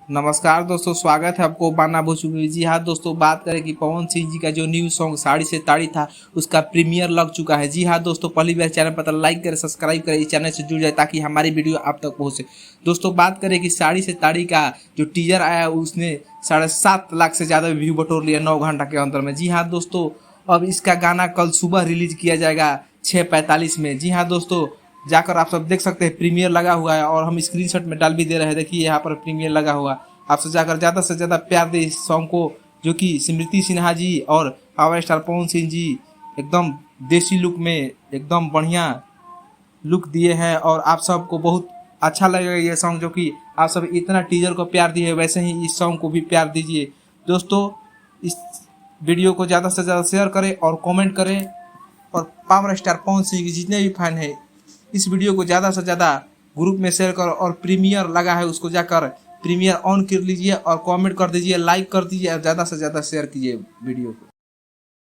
नमस्कार दोस्तों, स्वागत है आपको बाना भोजपुरी में। जी हाँ दोस्तों, बात करें कि पवन सिंह जी का जो न्यू सॉन्ग साड़ी से ताड़ी था उसका प्रीमियर लग चुका है। जी हाँ दोस्तों, पहली बार चैनल पर लाइक करें, सब्सक्राइब करें, इस चैनल से जुड़ जाए ताकि हमारी वीडियो आप तक पहुँचे। दोस्तों बात करें कि साड़ी से ताड़ी का जो टीजर आया उसने 7.5 लाख से ज़्यादा व्यू बटोर लिया 9 घंटा के अंदर में। जी हाँ दोस्तों, अब इसका गाना कल सुबह रिलीज किया जाएगा 6:45 में। जी हाँ दोस्तों, जाकर आप सब देख सकते हैं, प्रीमियर लगा हुआ है और हम स्क्रीनशॉट में डाल भी दे रहे हैं। देखिए यहाँ पर प्रीमियर लगा हुआ। आप सब जाकर ज़्यादा से ज़्यादा प्यार दे इस सॉन्ग को, जो कि स्मृति सिन्हा जी और पावर स्टार पवन सिंह जी एकदम देसी लुक में एकदम बढ़िया लुक दिए हैं और आप सबको बहुत अच्छा लगेगा ये सॉन्ग। जो कि आप सब इतना टीजर को प्यार दिए, वैसे ही इस सॉन्ग को भी प्यार दीजिए। दोस्तों इस वीडियो को ज़्यादा से ज़्यादा शेयर करें और कमेंट करें, और पावर स्टार पवन सिंह के जितने भी फैन हैं इस वीडियो को ज़्यादा से ज़्यादा ग्रुप में शेयर करो, और प्रीमियर लगा है उसको जाकर प्रीमियर ऑन कर लीजिए और कमेंट कर दीजिए, लाइक कर दीजिए और ज़्यादा से ज़्यादा शेयर कीजिए वीडियो को।